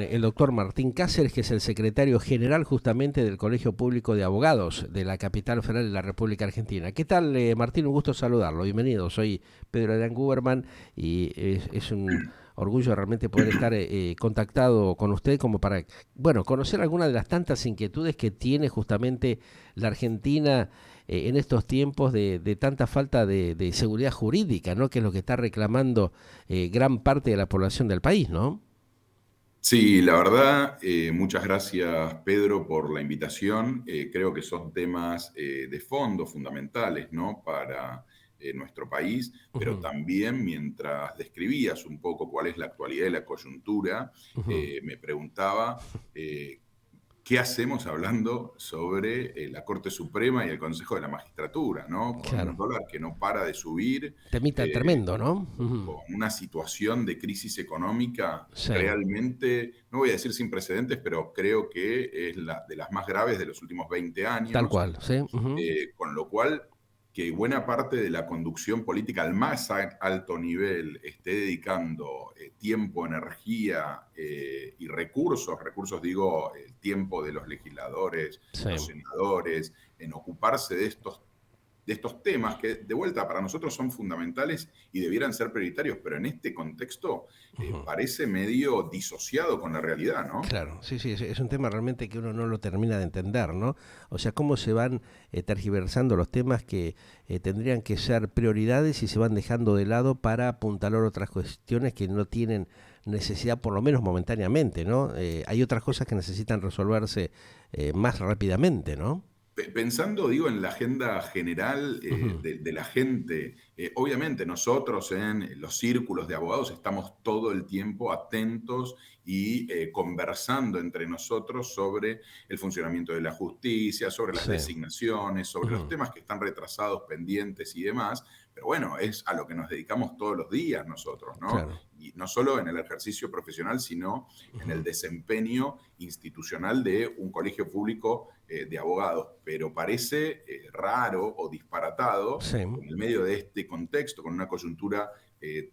El doctor Martín Cáceres, que es el secretario general justamente del Colegio Público de Abogados de la capital federal de la República Argentina. ¿Qué tal, Martín? Un gusto saludarlo. Bienvenido. Soy Pedro Adrián Guberman y es un orgullo realmente poder estar contactado con usted como para, bueno, conocer algunas de las tantas inquietudes que tiene justamente la Argentina en estos tiempos de tanta falta de seguridad jurídica, ¿no? Que es lo que está reclamando gran parte de la población del país, ¿no? Sí, la verdad, muchas gracias Pedro por la invitación. Creo que son temas de fondo fundamentales, ¿no? Para nuestro país, pero Ujú, también mientras describías un poco cuál es la actualidad y la coyuntura, ujú. me preguntaba eh, qué hacemos hablando sobre la Corte Suprema y el Consejo de la Magistratura, ¿no? Con Claro. un dólar que no para de subir. Temita eh, tremendo, ¿no? Ujú. con una situación de crisis económica Sí, realmente, no voy a decir sin precedentes, pero creo que es de las más graves de los últimos 20 tal años, cual, sí. Ujú, con lo cual que buena parte de la conducción política al más alto nivel esté dedicando tiempo, energía y recursos digo, el tiempo de los legisladores, sí. los senadores, en ocuparse de estos temas que de vuelta para nosotros son fundamentales y debieran ser prioritarios, pero en este contexto Ujú. parece medio disociado con la realidad, ¿no? Claro, sí, sí, es un tema realmente que uno no lo termina de entender, ¿no? O sea, cómo se van tergiversando los temas que tendrían que ser prioridades y se van dejando de lado para apuntalar otras cuestiones que no tienen necesidad, por lo menos momentáneamente, ¿no? Hay otras cosas que necesitan resolverse más rápidamente, ¿no? Pensando, digo, en la agenda general Ujú, de la gente, obviamente nosotros en los círculos de abogados estamos todo el tiempo atentos y conversando entre nosotros sobre el funcionamiento de la justicia, sobre las sí. designaciones, sobre los Ujú, temas que están retrasados, pendientes y demás, pero bueno, es a lo que nos dedicamos todos los días nosotros, ¿no? claro. Y no solo en el ejercicio profesional, sino en el Ujú. desempeño institucional de un colegio público de abogados, pero parece raro o disparatado Sí. en el medio de este contexto, con una coyuntura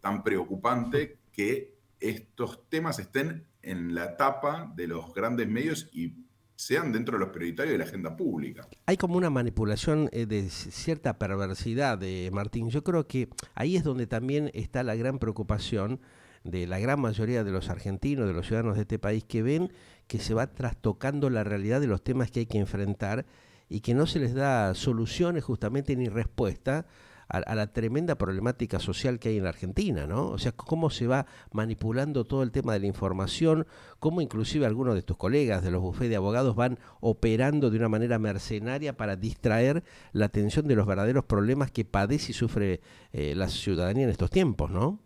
tan preocupante, que estos temas estén en la tapa de los grandes medios y sean dentro de los prioritarios de la agenda pública. Hay como una manipulación de cierta perversidad de Martín. Yo creo que ahí es donde también está la gran preocupación de la gran mayoría de los argentinos, de los ciudadanos de este país, que ven que se va trastocando la realidad de los temas que hay que enfrentar y que no se les da soluciones justamente ni respuesta a la tremenda problemática social que hay en la Argentina, ¿no? O sea, cómo se va manipulando todo el tema de la información, cómo inclusive algunos de tus colegas de los bufetes de abogados van operando de una manera mercenaria para distraer la atención de los verdaderos problemas que padece y sufre la ciudadanía en estos tiempos, ¿no?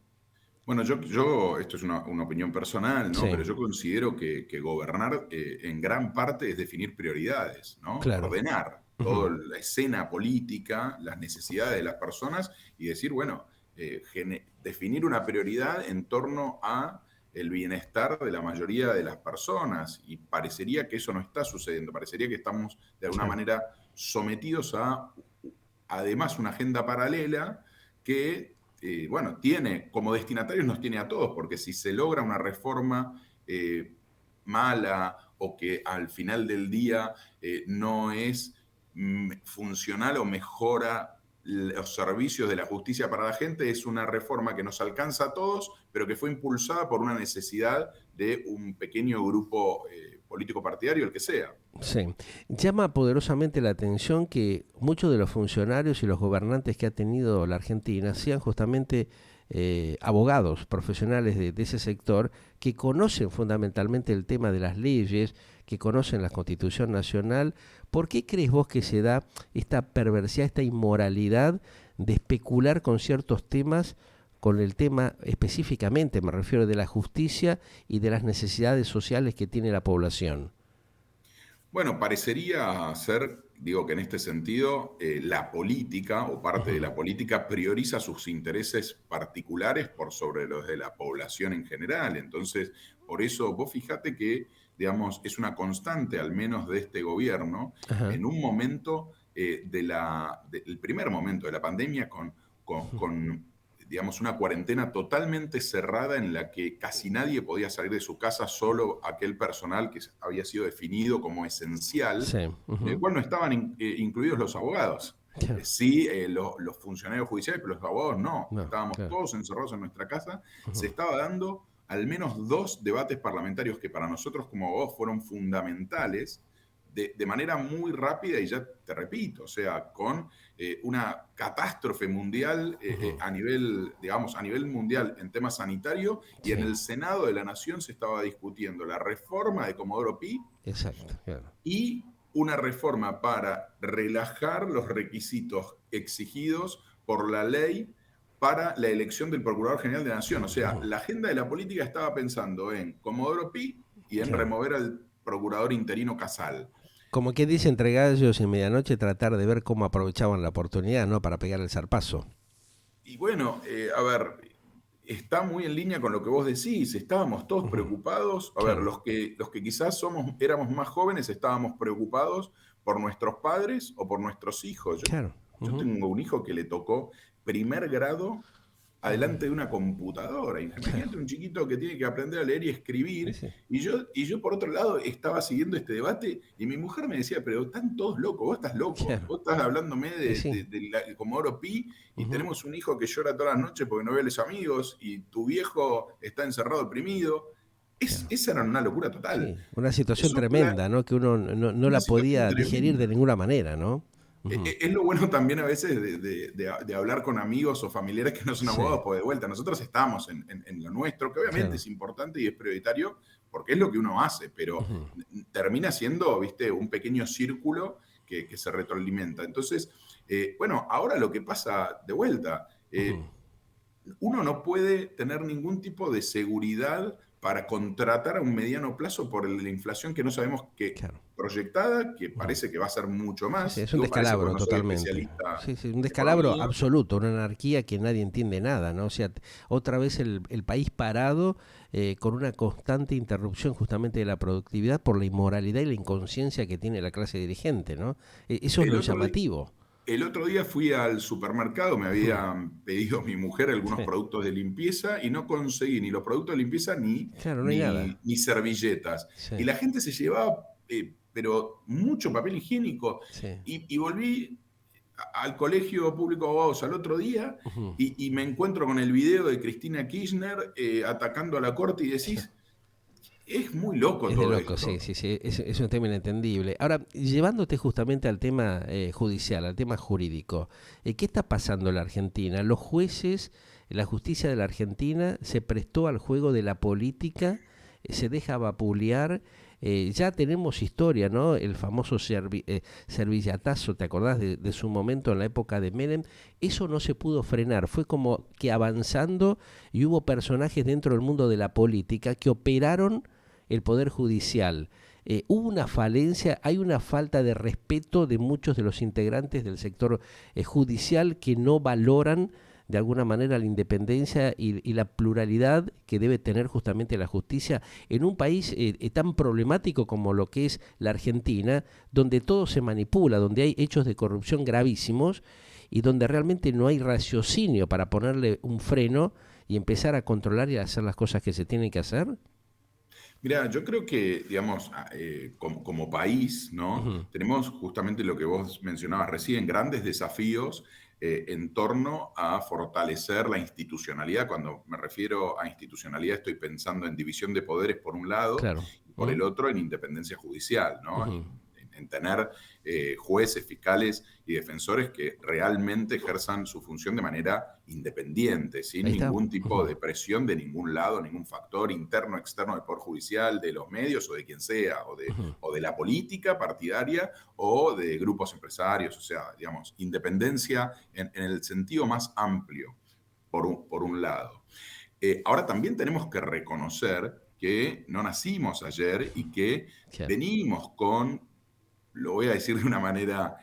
Bueno, esto es una opinión personal, ¿no? Sí, Pero yo considero que gobernar en gran parte es definir prioridades, ¿no? claro. Ordenar toda Ujú. la escena política, las necesidades de las personas y decir, bueno, definir una prioridad en torno a el bienestar de la mayoría de las personas. Y parecería que eso no está sucediendo, parecería que estamos de alguna Sí. manera sometidos a, además, una agenda paralela que bueno, tiene, como destinatarios nos tiene a todos, porque si se logra una reforma mala o que al final del día no es funcional o mejora los servicios de la justicia para la gente, es una reforma que nos alcanza a todos, pero que fue impulsada por una necesidad de un pequeño grupo político partidario, el que sea. Sí, llama poderosamente la atención que muchos de los funcionarios y los gobernantes que ha tenido la Argentina sean justamente abogados profesionales de ese sector que conocen fundamentalmente el tema de las leyes, que conocen la Constitución Nacional. ¿Por qué crees vos que se da esta perversidad, esta inmoralidad de especular con ciertos temas, con el tema específicamente, me refiero de la justicia y de las necesidades sociales que tiene la población? Bueno, parecería ser, digo que en este sentido, la política o parte de Ujú. la política prioriza sus intereses particulares por sobre los de la población en general. Entonces, por eso vos fijate que, digamos, es una constante, al menos de este gobierno, Ajá. en un momento del primer momento de la pandemia con digamos, una cuarentena totalmente cerrada en la que casi nadie podía salir de su casa, solo aquel personal que había sido definido como esencial, Sí. en el cual no estaban incluidos los abogados. Claro. Sí, los funcionarios judiciales, pero los abogados no. No, Estábamos claro. todos encerrados en nuestra casa. Se Ujú. estaba dando al menos 2 debates parlamentarios que para nosotros como abogados fueron fundamentales, de manera muy rápida y ya te repito, o sea, con una catástrofe mundial Ujú. a nivel, digamos, a nivel mundial en temas sanitarios, y en Sí, el Senado de la Nación se estaba discutiendo la reforma de Comodoro Pi exacto, claro. y una reforma para relajar los requisitos exigidos por la ley para la elección del Procurador General de la Nación. O sea, Ujú. la agenda de la política estaba pensando en Comodoro Pi y en Claro. remover al procurador interino Casal. Como que dice entre gallos y medianoche tratar de ver cómo aprovechaban la oportunidad, ¿no? Para pegar el zarpazo. Y bueno, a ver, está muy en línea con lo que vos decís. Estábamos todos Ujú. preocupados. A ver, Claro, los que quizás éramos más jóvenes, estábamos preocupados por nuestros padres o por nuestros hijos. claro. Yo Ujú. tengo un hijo que le tocó primer grado adelante de una computadora. Claro. Imagínate un chiquito que tiene que aprender a leer y Sí, escribir. sí. Y yo, por otro lado, estaba siguiendo este debate y mi mujer me decía, pero están todos locos, vos estás loco, Claro. vos estás hablándome Y de, sí. de Comodoro Pi, y Ujú. tenemos un hijo que llora todas las noches porque no ve a los amigos, y tu viejo está encerrado deprimido. Claro. Esa era una locura total. Sí, una situación Eso, tremenda, ¿no? Que uno no una la situación podía digerir de tremenda. ninguna manera, ¿no? Ujú. Es lo bueno también a veces de hablar con amigos o familiares que no son Sí, abogados, porque de vuelta, nosotros estamos en lo nuestro, que obviamente claro. es importante y es prioritario, porque es lo que uno hace, pero Ujú. termina siendo, viste, un pequeño círculo que se retroalimenta. Entonces, bueno, ahora lo que pasa de vuelta, Ujú. uno no puede tener ningún tipo de seguridad para contratar a un mediano plazo por la inflación que no sabemos qué Claro. proyectada, que Ujú. parece que va a ser mucho Sí, sí, más. es un Digo, parece porque descalabro no soy totalmente. especialista Sí, sí, un en descalabro economía. absoluto, una anarquía que nadie entiende nada, ¿no? O sea, otra vez el país parado con una constante interrupción justamente de la productividad por la inmoralidad y la inconsciencia que tiene la clase dirigente, ¿no? Eso es El lo otro, di- llamativo. el otro día fui al supermercado, me Ujú. había pedido mi mujer algunos Sí. productos de limpieza y no conseguí ni los productos de limpieza ni, Claro, no hay nada. ni, ni servilletas. Y Sí, la gente se llevaba, pero mucho papel higiénico. sí. Y volví al Colegio Público de Abogados al otro día Ujú. y me encuentro con el video de Cristina Kirchner atacando a la corte y decís, es muy loco Es de todo loco, sí, esto. sí, sí, es un tema inentendible. Ahora, llevándote justamente al tema judicial, al tema jurídico, ¿qué está pasando en la Argentina? Los jueces, la justicia de la Argentina se prestó al juego de la política, se deja vapulear, ya tenemos historia, ¿no? El famoso servillatazo, ¿te acordás de su momento en la época de Menem? Eso no se pudo frenar, fue como que avanzando y hubo personajes dentro del mundo de la política que operaron el Poder Judicial. Hubo una falencia, hay una falta de respeto de muchos de los integrantes del sector judicial que no valoran de alguna manera la independencia y la pluralidad que debe tener justamente la justicia en un país tan problemático como lo que es la Argentina, donde todo se manipula, donde hay hechos de corrupción gravísimos y donde realmente no hay raciocinio para ponerle un freno y empezar a controlar y a hacer las cosas que se tienen que hacer. Mira, yo creo que, digamos, como país, ¿no? Ujú. Tenemos justamente lo que vos mencionabas recién, grandes desafíos en torno a fortalecer la institucionalidad. Cuando me refiero a institucionalidad, estoy pensando en división de poderes por un lado Claro. y por ¿Mm? el otro en independencia judicial, ¿no? Ujú. En tener jueces, fiscales y defensores que realmente ejerzan su función de manera independiente, sin Ahí está. ningún tipo Ujú. de presión de ningún lado, ningún factor interno o externo del Poder Judicial, de los medios o de quien sea, Ujú. o de la política partidaria o de grupos empresarios, o sea, digamos, independencia en el sentido más amplio, por un lado. Ahora también tenemos que reconocer que no nacimos ayer y que Claro. venimos con, lo voy a decir de una manera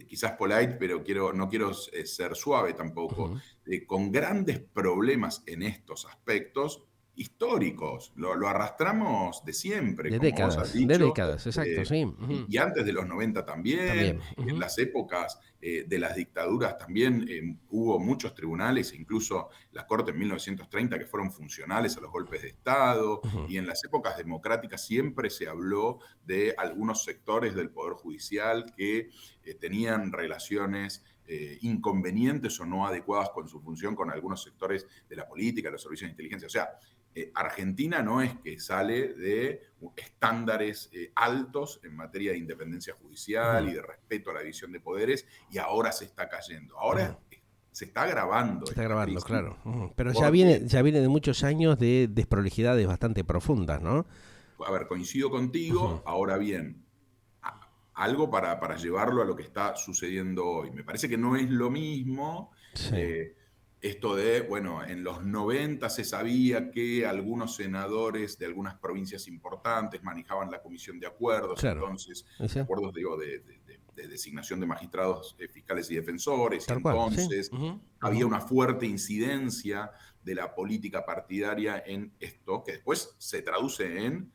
quizás polite, pero no quiero ser suave tampoco, Ujú. con grandes problemas en estos aspectos históricos, lo arrastramos de siempre, como vos has de dicho, décadas, exacto, sí. y antes de los 90 también, También. en las épocas de las dictaduras también hubo muchos tribunales, incluso la Corte en 1930, que fueron funcionales a los golpes de Estado, Ujú. y en las épocas democráticas siempre se habló de algunos sectores del Poder Judicial que tenían relaciones inconvenientes o no adecuadas con su función con algunos sectores de la política, los servicios de inteligencia. O sea, Argentina no es que sale de estándares altos en materia de independencia judicial Ujú. y de respeto a la división de poderes y ahora se está cayendo. Ujú. Ahora se está agravando Se está esta grabando, crisis claro. Ujú. Pero porque, ya viene de muchos años de desprolijidades bastante profundas, ¿no? a ver, coincido Ujú. contigo, ahora bien, algo para llevarlo a lo que está sucediendo hoy. Me parece que no es lo mismo Sí, eh, esto de, bueno, en los 90 se sabía que algunos senadores de algunas provincias importantes manejaban la comisión de acuerdos, claro. entonces, de ¿Ese? acuerdos, digo, de designación de magistrados fiscales y defensores, y Tal cual, sí. entonces Ujú, había ujú. una fuerte incidencia de la política partidaria en esto, que después se traduce en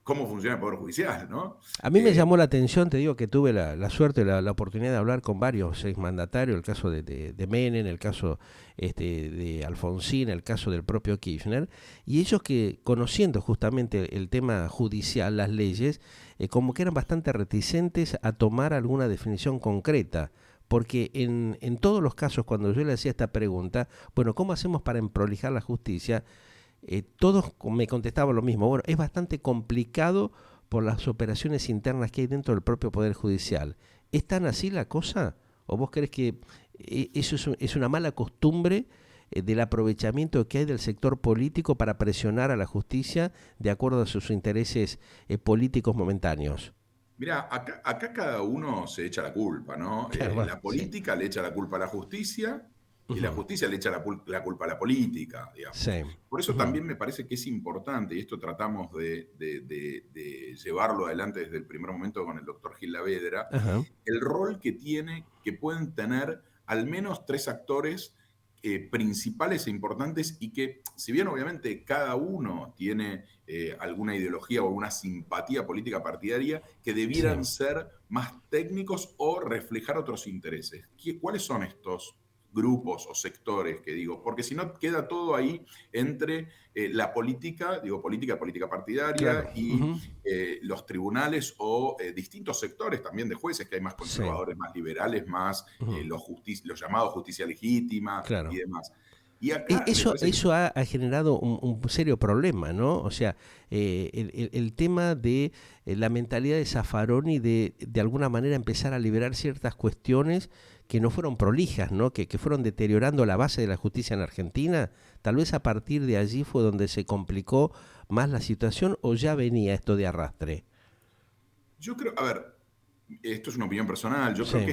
cómo funciona el Poder Judicial, ¿no? A mí me Eh, llamó la atención, te digo que tuve la suerte, la oportunidad de hablar con varios exmandatarios, el caso de Menem, el caso de Alfonsín, el caso del propio Kirchner, y ellos que conociendo justamente el tema judicial, las leyes, como que eran bastante reticentes a tomar alguna definición concreta. Porque en todos los casos, cuando yo le hacía esta pregunta, bueno, ¿cómo hacemos para emprolijar la justicia? Todos me contestaban lo mismo. Bueno, es bastante complicado por las operaciones internas que hay dentro del propio Poder Judicial. ¿Es tan así la cosa? ¿O vos crees que eso es una mala costumbre del aprovechamiento que hay del sector político para presionar a la justicia de acuerdo a sus intereses políticos momentáneos? Mira, acá cada uno se echa la culpa, ¿no? Claro, bueno, La sí. política le echa la culpa a la justicia y la Ujú. justicia le echa la culpa a la política, digamos. Sí. Por eso Ujú. también me parece que es importante, y esto tratamos de llevarlo adelante desde el primer momento con el doctor Gil Lavedra, Ajá. el rol que pueden tener al menos tres actores principales e importantes y que, si bien obviamente cada uno tiene alguna ideología o alguna simpatía política partidaria, que Sí. debieran ser más técnicos o reflejar otros intereses. ¿Cuáles son estos grupos o sectores que digo? Porque si no queda todo ahí entre la política, digo política Claro. partidaria y Ujú. los tribunales o distintos sectores también de jueces, que hay más Sí. conservadores, más liberales, más Ujú. los llamados justicia legítima y Claro. demás. Y acá me parece que Eso ha generado un serio problema, ¿no? O sea, el tema de la mentalidad de Zaffaroni de alguna manera empezar a liberar ciertas cuestiones que no fueron prolijas, ¿no? Que fueron deteriorando la base de la justicia en Argentina, tal vez a partir de allí fue donde se complicó más la situación o ya venía esto de arrastre. yo creo, a ver, esto es una opinión personal, yo creo que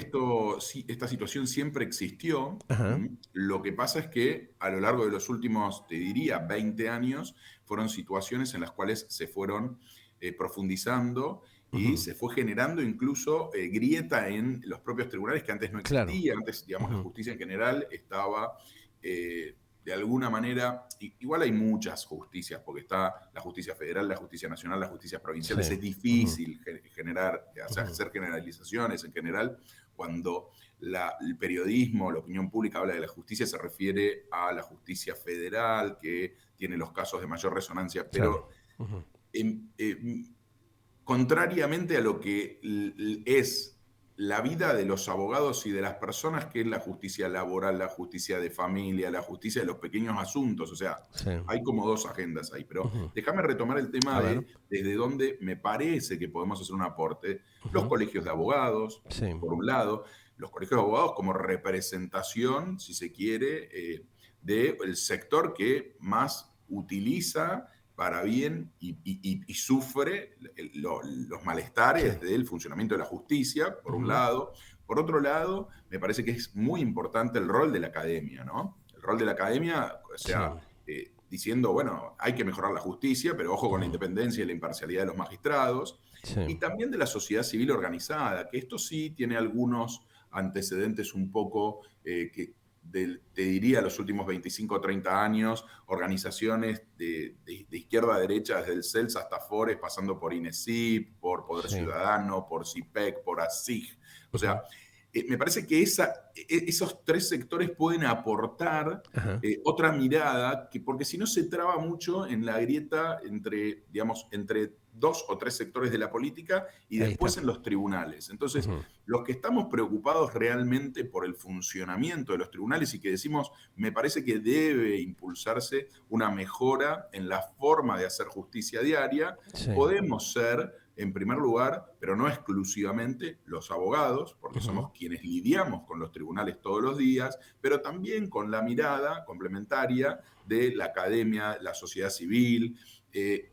Sí, esta situación siempre existió. ajá, Lo que pasa es que a lo largo de los últimos, te diría, 20 años, fueron situaciones en las cuales se fueron profundizando y ujú, se fue generando incluso grieta en los propios tribunales que antes no claro, existía. Antes, digamos, la ujú, justicia en general estaba de alguna manera, igual hay muchas justicias, porque está la justicia federal, la justicia nacional, las justicias sí, provinciales. Es ujú, difícil generar, ujú, hacer generalizaciones en general cuando el periodismo, la opinión pública habla de la justicia, se refiere a la justicia federal, que tiene los casos de mayor resonancia, claro, pero ujú, em, contrariamente a lo que es la vida de los abogados y de las personas, que es la justicia laboral, la justicia de familia, la justicia de los pequeños asuntos. O sea, sí, hay como dos agendas ahí. Pero ujú. déjame retomar el tema A ver, de desde dónde me parece que podemos hacer un aporte. Los ujú, colegios de abogados, sí, por un lado, los colegios de abogados como representación, si se quiere, del sector que más utiliza para bien y sufre los sí, malestares del funcionamiento de la justicia, por un ujú, lado. Por otro lado, me parece que es muy importante el rol de la academia, ¿no? El rol de la academia, o sí, sea, diciendo, bueno, hay que mejorar la justicia, pero ojo con la ujú, independencia y la imparcialidad de los magistrados, sí, y también de la sociedad civil organizada, que esto sí tiene algunos antecedentes un poco te diría, los últimos 25 o 30 años, organizaciones de izquierda a derecha, desde el CELS hasta Fores, pasando por INESIP, por Poder Sí. Ciudadano, por CIPEC, por ASIG. O Ujú. sea, me parece que esos tres sectores pueden aportar Ajá. otra mirada, porque si no se traba mucho en la grieta entre, digamos, entre dos o tres sectores de la política y Ahí está. después en los tribunales. Entonces, Ujú. los que estamos preocupados realmente por el funcionamiento de los tribunales y que decimos, me parece que debe impulsarse una mejora en la forma de hacer justicia diaria, Sí. podemos ser, en primer lugar, pero no exclusivamente, los abogados, porque Ujú. somos quienes lidiamos con los tribunales todos los días, pero también con la mirada complementaria de la academia, la sociedad civil,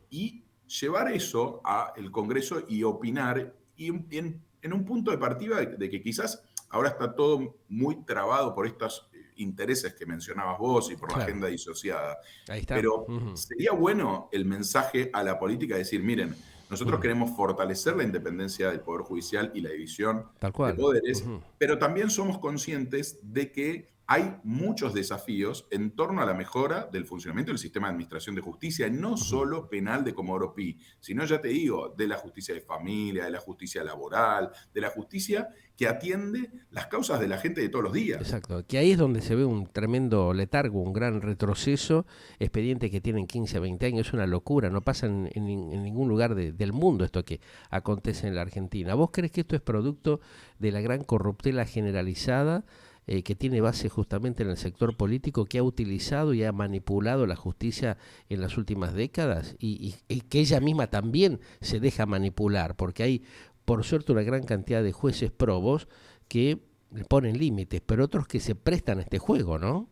y llevar eso al Congreso y opinar, y en un punto de partida de que quizás ahora está todo muy trabado por estos intereses que mencionabas vos y por la Claro. agenda disociada. Ahí está. Pero Ujú. sería bueno el mensaje a la política de decir, miren, nosotros Ujú. queremos fortalecer la independencia del Poder Judicial y la división Tal de cual. poderes, Ujú. pero también somos conscientes de que hay muchos desafíos en torno a la mejora del funcionamiento del sistema de administración de justicia, no Ujú. solo penal de Comodoro Pi, sino, ya te digo, de la justicia de familia, de la justicia laboral, de la justicia que atiende las causas de la gente de todos los días. Exacto, que ahí es donde se ve un tremendo letargo, un gran retroceso, expedientes que tienen 15, 20 años, es una locura, no pasa en ningún lugar del mundo esto que acontece en la Argentina. ¿Vos crees que esto es producto de la gran corruptela generalizada que tiene base justamente en el sector político que ha utilizado y ha manipulado la justicia en las últimas décadas y que ella misma también se deja manipular, porque hay, por suerte, una gran cantidad de jueces probos que le ponen límites, pero otros que se prestan a este juego, ¿no?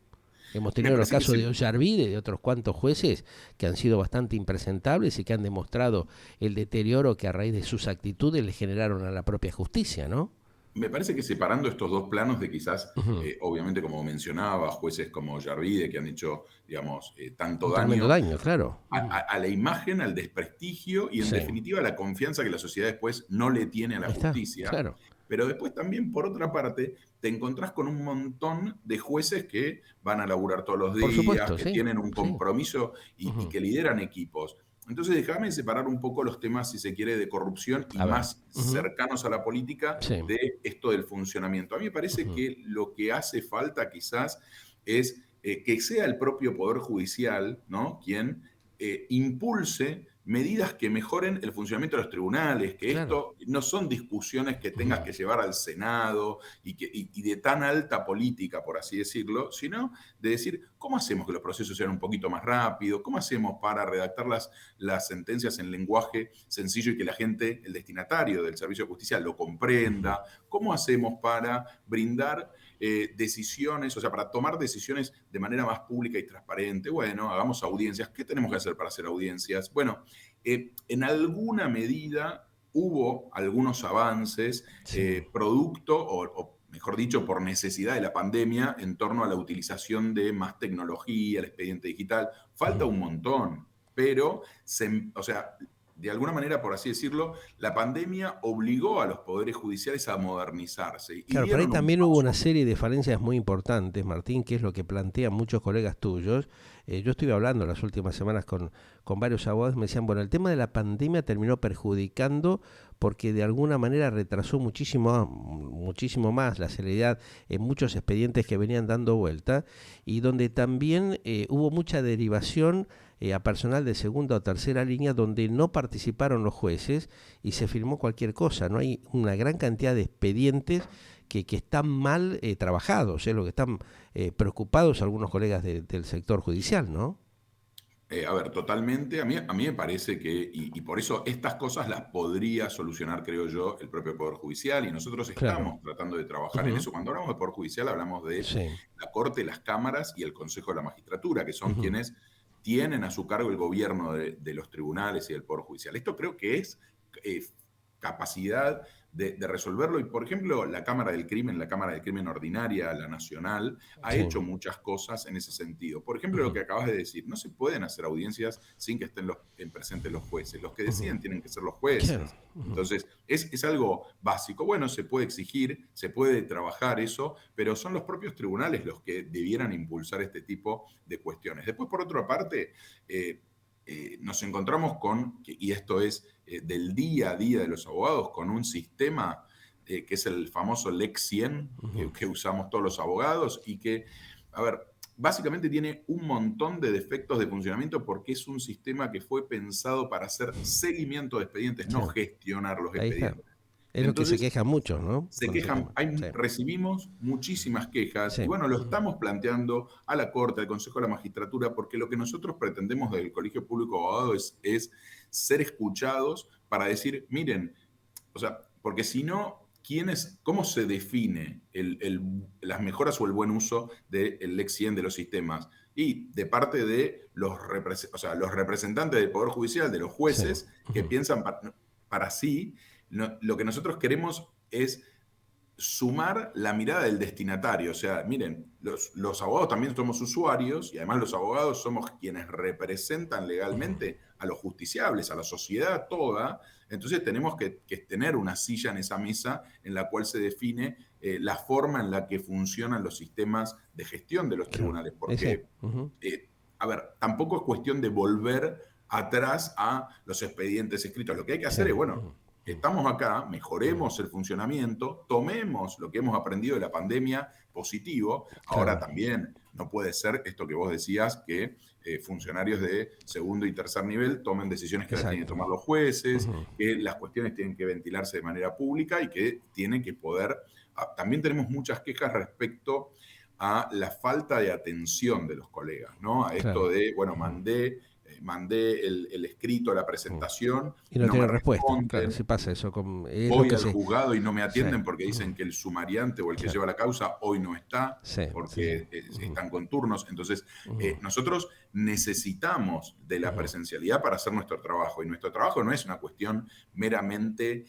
Hemos Me tenido los parece que casos de se, Ollarvide y de otros cuantos jueces que han sido bastante impresentables y que han demostrado el deterioro que a raíz de sus actitudes le generaron a la propia justicia, ¿no? Me parece que separando estos dos planos de quizás, Ujú. obviamente como mencionaba, jueces como Yarvide que han hecho, digamos, tanto Un tremendo daño daño, claro. Ujú. a la imagen, al desprestigio y en Sí, definitiva a la confianza que la sociedad después no le tiene a la ahí está, justicia. claro. Pero después también, por otra parte, te encontrás con un montón de jueces que van a laburar todos los Por días, supuesto, que sí, tienen un sí. compromiso y Ujú. que lideran equipos. Entonces, déjame separar un poco los temas, si se quiere, de corrupción y A ver. más Ujú. cercanos a la política Sí. de esto del funcionamiento. A mí me parece Ujú. que lo que hace falta quizás es que sea el propio Poder Judicial, ¿no?, quien impulse medidas que mejoren el funcionamiento de los tribunales, que Claro. esto no son discusiones que Ujú. tengas que llevar al Senado y de tan alta política, por así decirlo, sino de decir, ¿cómo hacemos que los procesos sean un poquito más rápidos? ¿Cómo hacemos para redactar las sentencias en lenguaje sencillo y que la gente, el destinatario del servicio de justicia, lo Ujú. comprenda? ¿Cómo hacemos para brindar decisiones, o sea, para tomar decisiones de manera más pública y transparente? Bueno, hagamos audiencias. ¿Qué tenemos que hacer para hacer audiencias? Bueno, en alguna medida hubo algunos avances Sí. producto o mejor dicho, por necesidad de la pandemia en torno a la utilización de más tecnología, el expediente digital. Falta Ujú. un montón, pero, o sea, de alguna manera, por así decirlo, la pandemia obligó a los poderes judiciales a modernizarse y Claro, pero ahí dieron un también hubo una paso. serie de falencias muy importantes, Martín, que es lo que plantean muchos colegas tuyos. Yo estuve hablando las últimas semanas con varios abogados, me decían, bueno, el tema de la pandemia terminó perjudicando porque de alguna manera retrasó muchísimo más la celeridad en muchos expedientes que venían dando vuelta y donde también hubo mucha derivación a personal de segunda o tercera línea donde no participaron los jueces y se firmó cualquier cosa. No hay una gran cantidad de expedientes que están mal trabajados, lo que están preocupados algunos colegas del sector judicial, ¿no? A ver, totalmente. A mí me parece que, y por eso estas cosas las podría solucionar, creo yo, el propio Poder Judicial, y nosotros Claro. estamos tratando de trabajar en Ujú. eso. Cuando hablamos de Poder Judicial, hablamos de Sí. la Corte, las cámaras y el Consejo de la Magistratura, que son Ujú. quienes tienen a su cargo el gobierno de los tribunales y del Poder Judicial. Esto creo que es eh, capacidad de resolverlo. Y, por ejemplo, la Cámara del Crimen Ordinaria, la Nacional, ha Sí. hecho muchas cosas en ese sentido. Por ejemplo, lo Ujú, que acabas de decir, no se pueden hacer audiencias sin que estén en presentes los jueces. Los que ujú. deciden tienen que ser los Claro. jueces. Ujú. Entonces, es algo básico. Bueno, se puede exigir, se puede trabajar eso, pero son los propios tribunales los que debieran impulsar este tipo de cuestiones. Después, por otra parte, nos encontramos con, y esto es del día a día de los abogados, con un sistema que es el famoso Lex 100 Ujú. que usamos todos los abogados y que, a ver, básicamente tiene un montón de defectos de funcionamiento porque es un sistema que fue pensado para hacer seguimiento de expedientes, Sí, no gestionar los ahí está. expedientes. Es lo que se Entonces, quejan muchos, ¿no? se Con ese quejan, tema. Sí, recibimos muchísimas quejas y sí. bueno, lo Ujú. estamos planteando a la Corte, al Consejo de la Magistratura, porque lo que nosotros pretendemos del Colegio Público de Abogados es ser escuchados para decir, miren, o sea, porque si no, ¿cómo se define las mejoras o el buen uso del Lex 100 de los sistemas? Y de parte de o sea, los representantes del Poder Judicial, de los Sí. jueces, que Ujú. piensan para sí, lo que nosotros queremos es sumar la mirada del destinatario. O sea, miren, los abogados también somos usuarios y además los abogados somos quienes representan legalmente a los justiciables, a la sociedad toda. Entonces tenemos que tener una silla en esa mesa en la cual se define la forma en la que funcionan los sistemas de gestión de los Claro. tribunales. Ese. Porque, Ujú. a ver, tampoco es cuestión de volver atrás a los expedientes escritos. Lo que hay que Sí. hacer es, bueno, Ujú. estamos acá, Ujú. mejoremos el funcionamiento, tomemos lo que hemos aprendido de la pandemia positivo. Ahora Claro. también no puede ser esto que vos decías, que funcionarios de segundo y tercer nivel tomen decisiones que las tienen que Exacto. tomar los jueces, Ujú. que las cuestiones tienen que ventilarse de manera pública y que tienen que poder... También tenemos muchas quejas respecto a la falta de atención de los colegas, ¿no? A esto Claro. de, bueno, Ujú. mandé el escrito, la Ujú. presentación, Y no no me tienen respuesta. Claro, responden, sí pasa eso. Es lo voy que al se. juzgado y no me Sí. atienden porque Ujú. dicen que el sumariante o el que Claro. lleva la causa hoy no está, Sí, sí, sí. porque Ujú. están con turnos. Entonces, Ujú. nosotros necesitamos de la Ujú. presencialidad para hacer nuestro trabajo. Y nuestro trabajo no es una cuestión meramente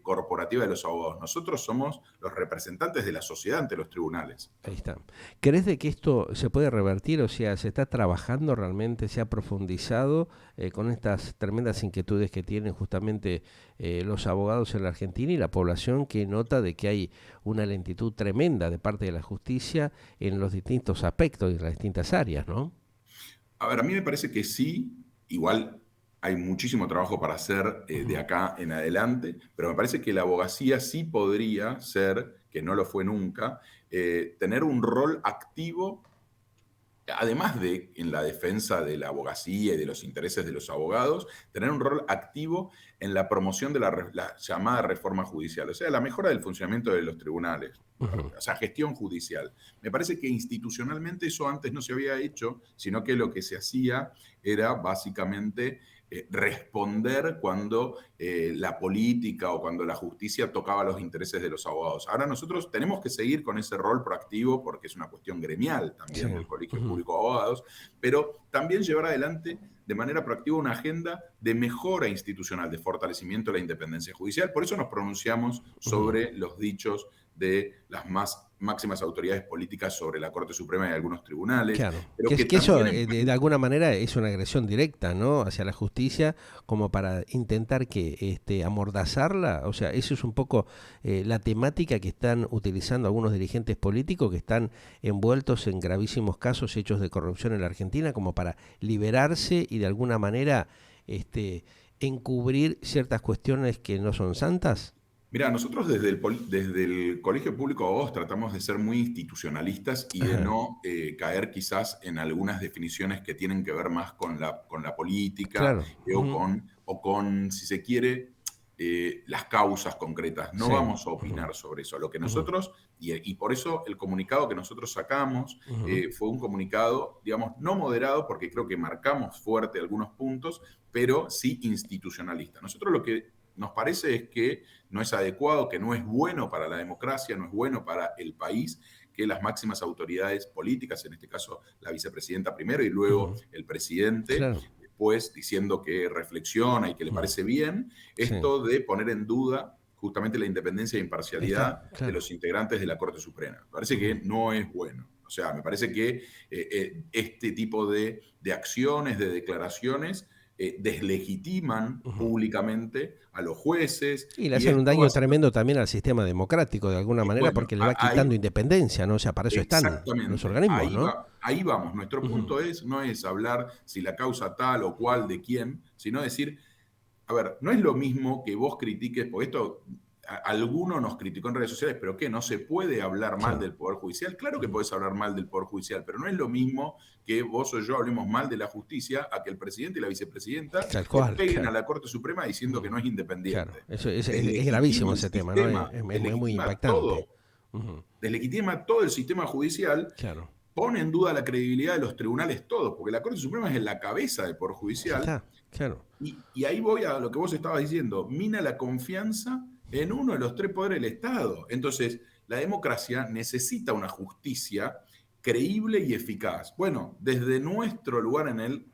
corporativa de los abogados. Nosotros somos los representantes de la sociedad ante los tribunales. Ahí está. ¿Crees de que esto se puede revertir? O sea, ¿se está trabajando realmente, se ha profundizado con estas tremendas inquietudes que tienen justamente los abogados en la Argentina y la población que nota de que hay una lentitud tremenda de parte de la justicia en los distintos aspectos y en las distintas áreas, ¿no? A ver, a mí me parece que sí, igual hay muchísimo trabajo para hacer de Ujú. acá en adelante, pero me parece que la abogacía sí podría ser, que no lo fue nunca, tener un rol activo, además de en la defensa de la abogacía y de los intereses de los abogados, tener un rol activo en la promoción de la llamada reforma judicial, o sea, la mejora del funcionamiento de los tribunales, Ujú. o sea, gestión judicial. Me parece que institucionalmente eso antes no se había hecho, sino que lo que se hacía era básicamente responder cuando la política o cuando la justicia tocaba los intereses de los abogados. Ahora nosotros tenemos que seguir con ese rol proactivo porque es una cuestión gremial Sí. también del Colegio Ujú. Público de Abogados, pero también llevar adelante de manera proactiva una agenda de mejora institucional, de fortalecimiento de la independencia judicial. Por eso nos pronunciamos Ujú. sobre los dichos de las máximas autoridades políticas sobre la Corte Suprema y algunos tribunales, Claro, pero que que eso también de alguna manera es una agresión directa, ¿no? Hacia la justicia, como para intentar que amordazarla. O sea, eso es un poco la temática que están utilizando algunos dirigentes políticos que están envueltos en gravísimos casos hechos de corrupción en la Argentina, como para liberarse y de alguna manera encubrir ciertas cuestiones que no son santas. Mira, nosotros desde el Colegio Público de Abogados tratamos de ser muy institucionalistas y de Ajá, no caer quizás en algunas definiciones que tienen que ver más con la política claro. Ujú. o con, si se quiere, las causas concretas. No Sí. vamos a Ujú. opinar sobre eso. Lo que Ujú. nosotros, y por eso el comunicado que nosotros sacamos Ujú. fue un comunicado, digamos, no moderado, porque creo que marcamos fuerte algunos puntos, pero sí institucionalista. Nosotros lo que nos parece es que no es adecuado, que no es bueno para la democracia, no es bueno para el país que las máximas autoridades políticas, en este caso la vicepresidenta primero y luego Ujú. el presidente, Claro. después diciendo que reflexiona y que le Ujú. parece bien, Sí. esto de poner en duda justamente la independencia e imparcialidad Claro. de los integrantes de la Corte Suprema. Me parece que no es bueno. O sea, me parece que este tipo de acciones, de declaraciones, deslegitiman públicamente a los jueces. Y le Y hacen un esto daño hace, tremendo también al sistema democrático, de alguna manera, bueno, porque le va ahí, quitando independencia, ¿no? O sea, para eso están los exactamente, organismos, ¿no? ahí vamos. Nuestro punto no es hablar si la causa tal o cual de quién, sino decir, a ver, no es lo mismo que vos critiques, porque esto alguno nos criticó en redes sociales, pero ¿qué? ¿No se puede hablar Sí. mal del Poder Judicial? Claro que podés hablar mal del Poder Judicial, pero no es lo mismo que vos o yo hablemos mal de la justicia a que el presidente y la vicepresidenta Tal le cual, peguen a claro. la Corte Suprema diciendo que no es Claro, independiente. eso es Deslegitima gravísimo el ese tema, ¿no? sistema, Es muy deslegitima impactante. todo, deslegitima todo el sistema judicial, Claro. pone en duda la credibilidad de los tribunales todos, porque la Corte Suprema es en la cabeza del Poder Ya Judicial. está, claro. Y ahí voy a lo que vos estabas diciendo, mina la confianza en uno de los tres poderes del Estado. Entonces, la democracia necesita una justicia creíble y eficaz. Bueno, desde nuestro lugar en el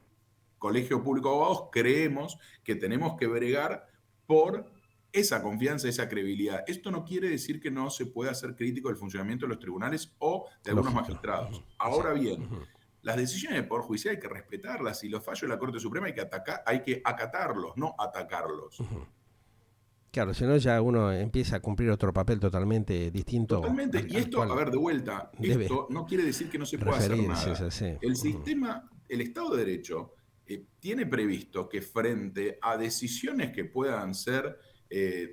Colegio Público de Abogados creemos que tenemos que bregar por esa confianza, esa credibilidad. Esto no quiere decir que no se pueda ser crítico del funcionamiento de los tribunales o de algunos Lógico. magistrados. Sí. Ahora bien, las decisiones del Poder Judicial hay que respetarlas y los fallos de la Corte Suprema hay que acatarlos, no atacarlos. Claro, si no ya uno empieza a cumplir otro papel totalmente distinto Totalmente. Y al esto, a cual ver, de vuelta, debe esto no quiere decir que no se pueda hacer referirse, es nada. así. El sistema, el Estado de Derecho, tiene previsto que frente a decisiones que puedan ser,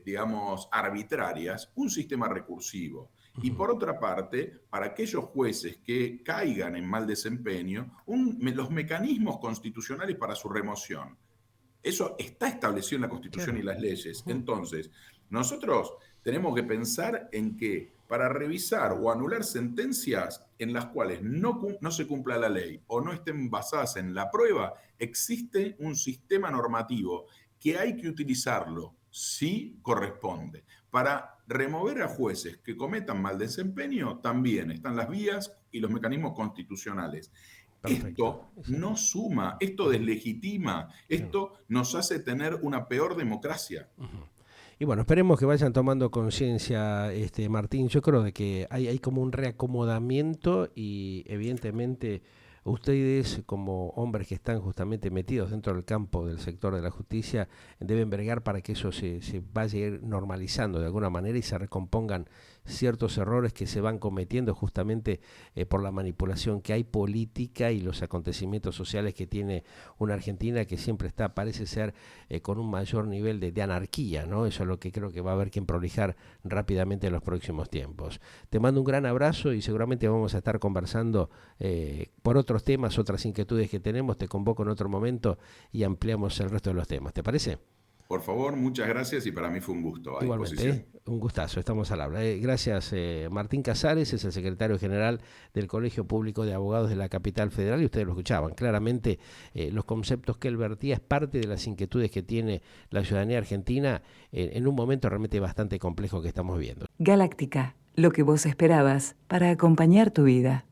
digamos, arbitrarias, un sistema recursivo. Y por otra parte, para aquellos jueces que caigan en mal desempeño, los mecanismos constitucionales para su remoción. Eso está establecido en la Constitución Claro. y las leyes. Entonces, nosotros tenemos que pensar en que para revisar o anular sentencias en las cuales no se cumpla la ley o no estén basadas en la prueba, existe un sistema normativo que hay que utilizarlo si corresponde. Para remover a jueces que cometan mal desempeño, también están las vías y los mecanismos constitucionales. Perfecto. Esto no suma, esto deslegitima, Claro. esto nos hace tener una peor democracia. Y bueno, esperemos que vayan tomando conciencia, Martín. Yo creo de que hay como un reacomodamiento y evidentemente ustedes como hombres que están justamente metidos dentro del campo del sector de la justicia deben bregar para que eso se vaya a ir normalizando de alguna manera y se recompongan ciertos errores que se van cometiendo justamente por la manipulación que hay política y los acontecimientos sociales que tiene una Argentina que siempre está, parece ser, con un mayor nivel de anarquía, ¿no? Eso es lo que creo que va a haber que prolijar rápidamente en los próximos tiempos. Te mando un gran abrazo y seguramente vamos a estar conversando por otros temas, otras inquietudes que tenemos. Te convoco en otro momento y ampliamos el resto de los temas. ¿Te parece? Por favor, muchas gracias y para mí fue un gusto. A Igualmente, un gustazo, estamos al habla. Gracias, Martín Casares, es el secretario general del Colegio Público de Abogados de la Capital Federal y ustedes lo escuchaban. Claramente, los conceptos que él vertía es parte de las inquietudes que tiene la ciudadanía argentina en un momento realmente bastante complejo que estamos viendo. Galáctica, lo que vos esperabas para acompañar tu vida.